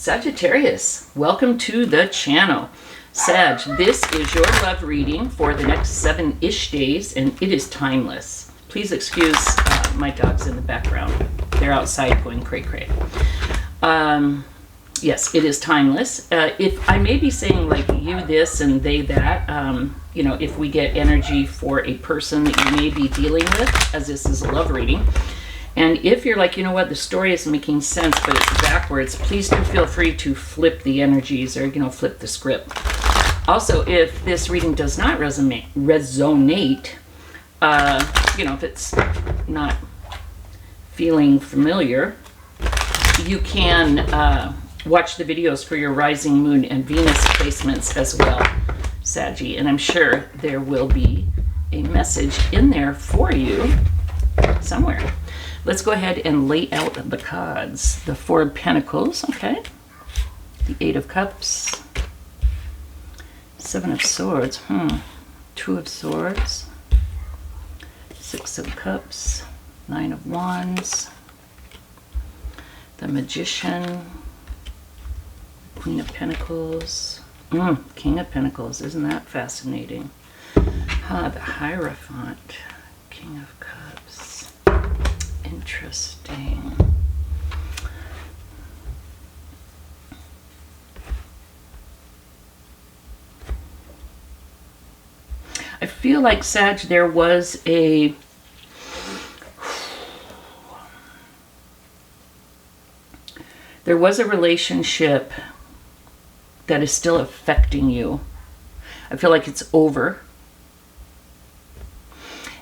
Sagittarius, welcome to the channel. Sag, this is your love reading for the next 7-ish days, and it is timeless. Please excuse my dogs in the background. They're outside going cray-cray. Yes, it is timeless. If I may be saying like you this and they that, you know, if we get energy for a person that you may be dealing with, as this is a love reading. And if you're like, you know what, the story is making sense, but it's backwards, please do feel free to flip the energies or, you know, flip the script. Also, if this reading does not resonate, you know, if it's not feeling familiar, you can watch the videos for your rising moon and Venus placements as well, Saggy. And I'm sure there will be a message in there for you somewhere. Let's go ahead and lay out the cards. The Four of Pentacles, okay. The Eight of Cups. Seven of Swords, Two of Swords. Six of Cups. Nine of Wands. The Magician. Queen of Pentacles. King of Pentacles, isn't that fascinating? The Hierophant. King of Cups. Interesting. I feel like, Sag, there was a relationship that is still affecting you. I feel like it's over.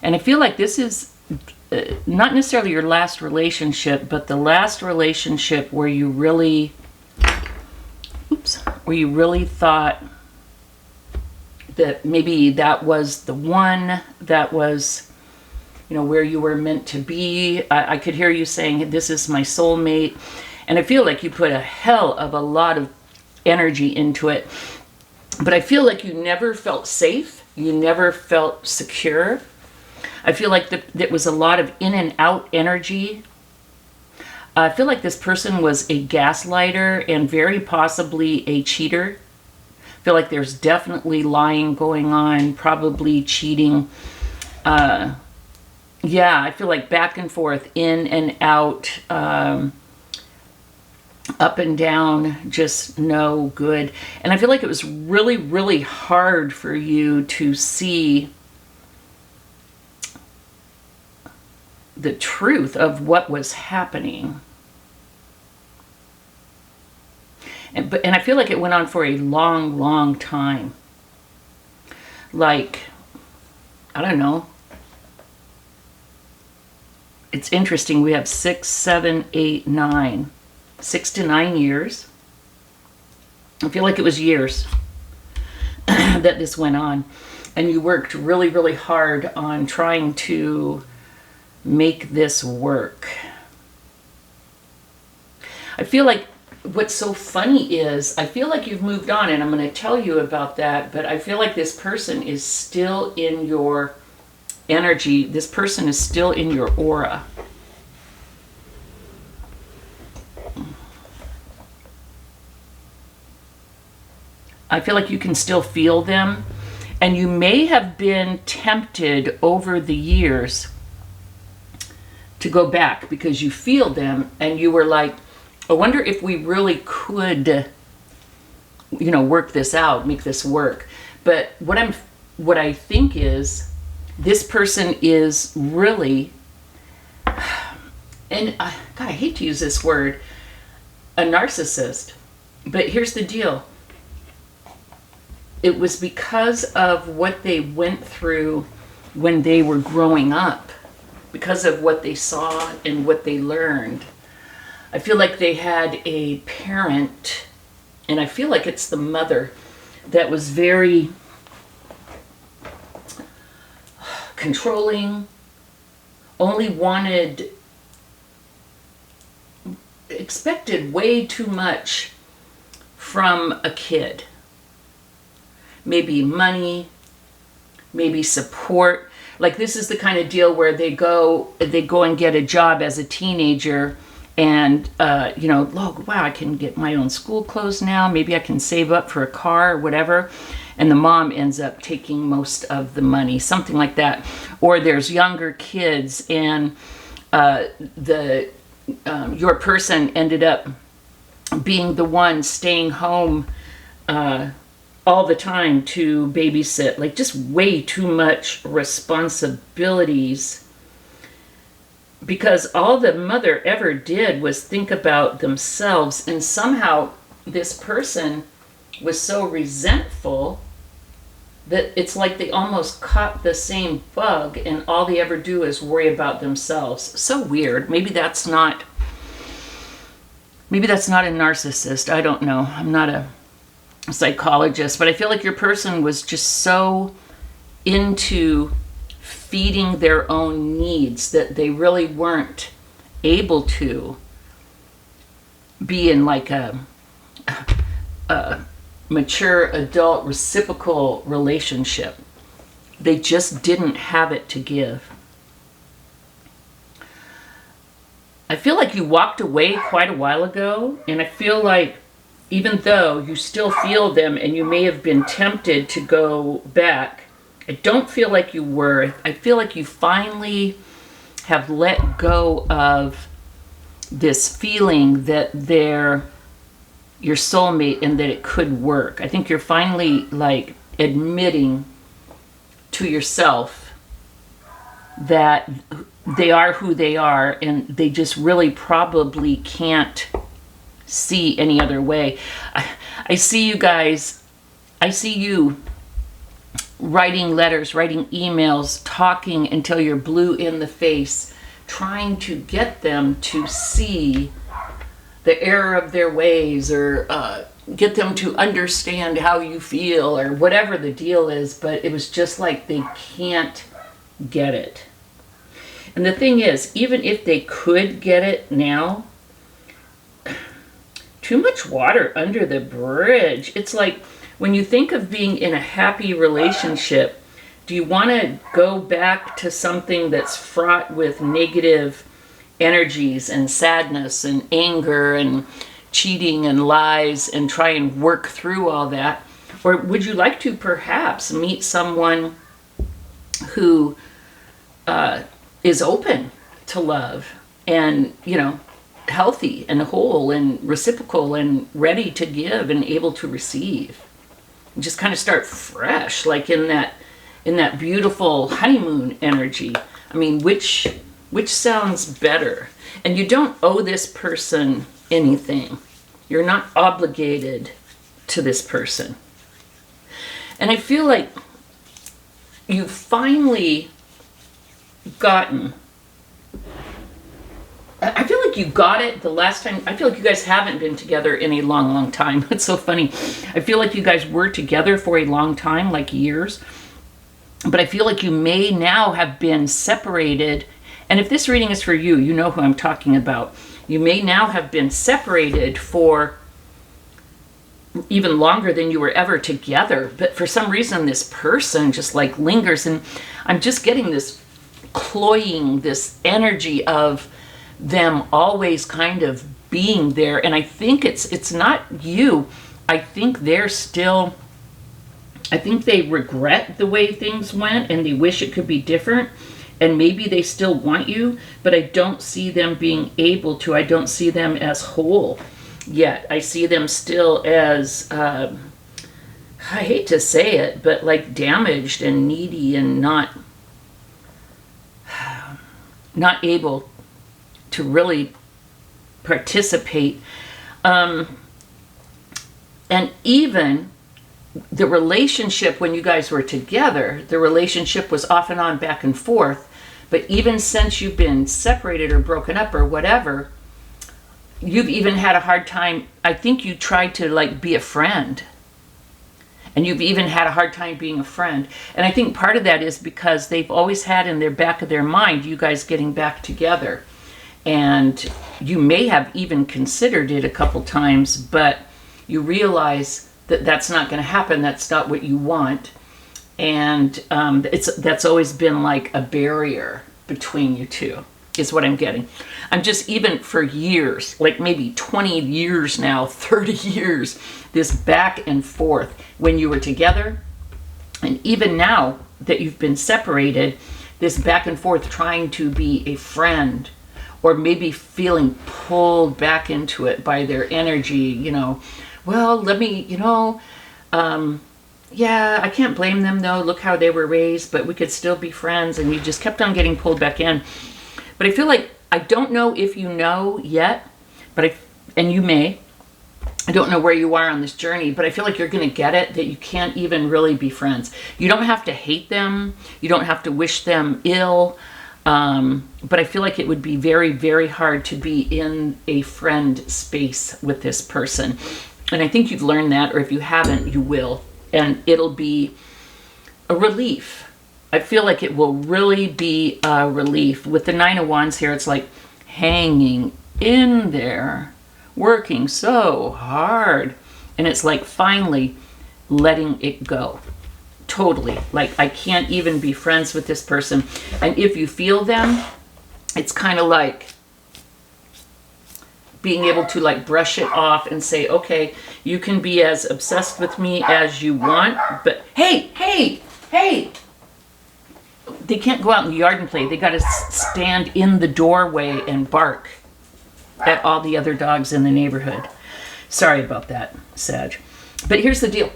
And I feel like this is not necessarily your last relationship, but the last relationship where you really, thought that maybe that was the one, that was, you know, where you were meant to be. I could hear you saying, this is my soulmate. And I feel like you put a hell of a lot of energy into it. But I feel like you never felt safe. You never felt secure. I feel like there was a lot of in and out energy. I feel like this person was a gaslighter and very possibly a cheater. I feel like there's definitely lying going on, probably cheating. Yeah, I feel like back and forth, in and out, up and down, just no good. And I feel like it was really, really hard for you to see the truth of what was happening. And I feel like it went on for a long, long time. Like, I don't know. It's interesting. We have 6, 7, 8, 9. 6 to 9 years. I feel like it was years that this went on. And you worked really, really hard on trying to make this work. I feel like what's so funny is I feel like you've moved on, and I'm going to tell you about that, but I feel like this person is still in your energy. This person is still in your aura. I feel like you can still feel them, and you may have been tempted over the years to go back because you feel them and you were like, I wonder if we really could, you know, work this out, make this work. But what I think is this person is really, and God, I hate to use this word, a narcissist. But here's the deal. It was because of what they went through when they were growing up, because of what they saw and what they learned. I feel like they had a parent, and I feel like it's the mother, that was very controlling, expected way too much from a kid. Maybe money, maybe support. Like this is the kind of deal where they go and get a job as a teenager And, you know, look, wow, I can get my own school clothes now. Maybe I can save up for a car or whatever. And the mom ends up taking most of the money, something like that. Or there's younger kids, and your person ended up being the one staying home all the time to babysit, like just way too much responsibilities, because all the mother ever did was think about themselves, and somehow this person was so resentful that it's like they almost caught the same bug, and all they ever do is worry about themselves. So weird. Maybe that's not a narcissist. I don't know. I'm not a psychologist, but I feel like your person was just so into feeding their own needs that they really weren't able to be in like a mature adult reciprocal relationship. They just didn't have it to give. I feel like you walked away quite a while ago, and I feel like even though you still feel them and you may have been tempted to go back, I don't feel like you were. I feel like you finally have let go of this feeling that they're your soulmate and that it could work. I think you're finally like admitting to yourself that they are who they are, and they just really probably can't see any other way. I see you guys, I see you writing letters, writing emails, talking until you're blue in the face, trying to get them to see the error of their ways, or get them to understand how you feel, or whatever the deal is, but it was just like they can't get it. And the thing is, even if they could get it now, too much water under the bridge. It's like when you think of being in a happy relationship, do you want to go back to something that's fraught with negative energies and sadness and anger and cheating and lies, and try and work through all that? Or would you like to perhaps meet someone who is open to love, and, you know, healthy and whole and reciprocal and ready to give and able to receive, and just kind of start fresh, like in that beautiful honeymoon energy? I mean, which sounds better? And you don't owe this person anything. You're not obligated to this person. And I feel like you've finally gotten, I feel like you got it the last time. I feel like you guys haven't been together in a long, long time. It's so funny. I feel like you guys were together for a long time, like years. But I feel like you may now have been separated. And if this reading is for you, you know who I'm talking about. You may now have been separated for even longer than you were ever together. But for some reason, this person just like lingers. And I'm just getting this cloying, this energy of them always kind of being there. And I think it's not you. I think they're still, I think they regret the way things went, and they wish it could be different. And maybe they still want you, but I don't see them being able to. I don't see them as whole yet. I see them still as, I hate to say it, but like damaged and needy, and not able to really participate. And even the relationship when you guys were together, the relationship was off and on, back and forth. But even since you've been separated or broken up or whatever, you've even had a hard time. I think you tried to like be a friend. And you've even had a hard time being a friend. And I think part of that is because they've always had in their back of their mind you guys getting back together. And you may have even considered it a couple times, but you realize that that's not going to happen. That's not what you want. And that's always been like a barrier between you two. is what I'm getting. I'm just, even for years, like maybe 20 years now, 30 years, this back and forth when you were together, and even now that you've been separated, this back and forth trying to be a friend, or maybe feeling pulled back into it by their energy, you know, well, let me, you know, yeah, I can't blame them though. Look how they were raised, but we could still be friends. And you just kept on getting pulled back in. But I feel like, I don't know if you know yet, but and you may, I don't know where you are on this journey, but I feel like you're going to get it, that you can't even really be friends. You don't have to hate them. You don't have to wish them ill. But I feel like it would be very, very hard to be in a friend space with this person. And I think you've learned that, or if you haven't, you will. And it'll be a relief. I feel like it will really be a relief. With the Nine of Wands here, it's like hanging in there, working so hard. And it's like finally letting it go. Totally. Like, I can't even be friends with this person. And if you feel them, it's kind of like being able to like brush it off and say, okay, you can be as obsessed with me as you want, but hey, they can't go out in the yard and play. They got to stand in the doorway and bark at all the other dogs in the neighborhood. Sorry about that, Sag. But here's the deal.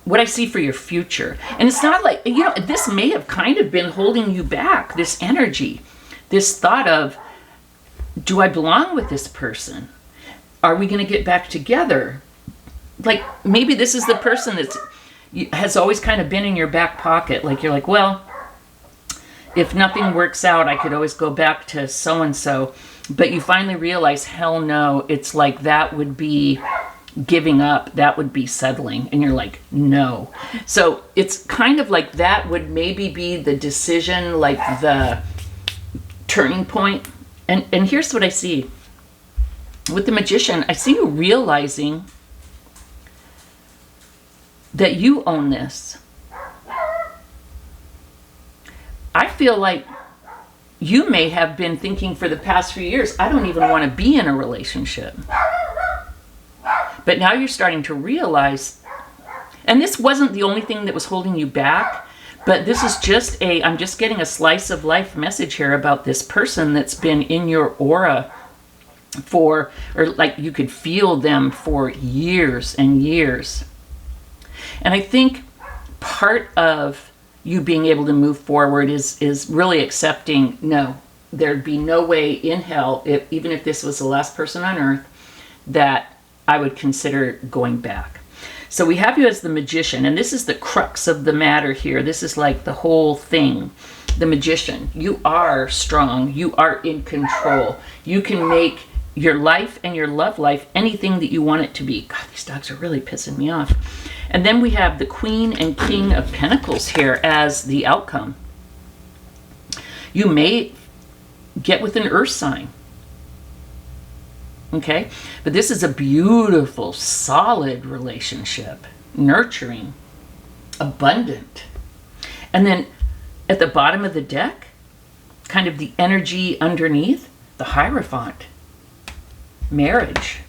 What I see for your future, and it's not like, you know, this may have kind of been holding you back, this energy, this thought of, do I belong with this person? Are we going to get back together? Like, maybe this is the person that has always kind of been in your back pocket. Like, you're like, well, if nothing works out, I could always go back to so-and-so. But you finally realize, hell no, it's like that would be giving up, that would be settling. And you're like, no. So it's kind of like that would maybe be the decision, like the turning point. And here's what I see. With the Magician, I see you realizing that you own this. I feel like you may have been thinking for the past few years, I don't even want to be in a relationship. But now you're starting to realize, and this wasn't the only thing that was holding you back, but this is just I'm just getting a slice of life message here about this person that's been in your aura for, or like you could feel them for years and years. And I think part of you being able to move forward is really accepting, no, there'd be no way in hell, even if this was the last person on earth, that I would consider going back. So we have you as the Magician, and this is the crux of the matter here. This is like the whole thing. The Magician. You are strong. You are in control. You can make your life and your love life anything that you want it to be. God, these dogs are really pissing me off. And then we have the Queen and King of Pentacles here as the outcome. You may get with an earth sign. Okay, but this is a beautiful, solid relationship, nurturing, abundant. And then at the bottom of the deck, kind of the energy underneath, the Hierophant, marriage.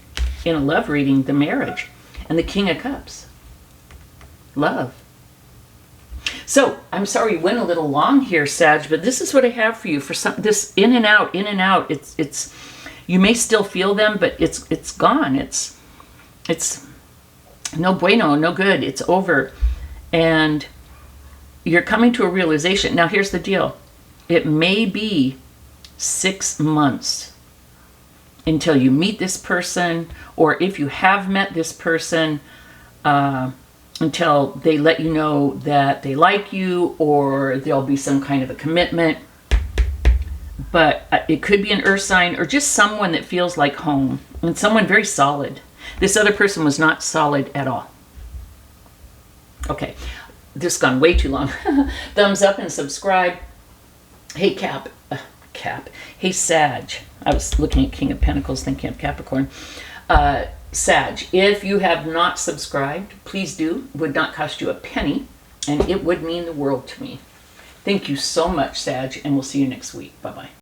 In a love reading, the marriage. And the King of Cups, love. So, I'm sorry we went a little long here, Sag, but this is what I have for you. For this in and out, it's you may still feel them, but it's gone. It's no bueno, no good. It's over. And you're coming to a realization. Now, here's the deal. It may be 6 months until you meet this person, or if you have met this person, until they let you know that they like you, or there'll be some kind of a commitment. But it could be an earth sign, or just someone that feels like home, and someone very solid. This other person was not solid at all. Okay, this has gone way too long. Thumbs up and subscribe. Hey, Cap. Hey, Sag. I was looking at King of Pentacles, thinking of Capricorn. Sag, if you have not subscribed, please do. It would not cost you a penny, and it would mean the world to me. Thank you so much, Sag, and we'll see you next week. Bye-bye.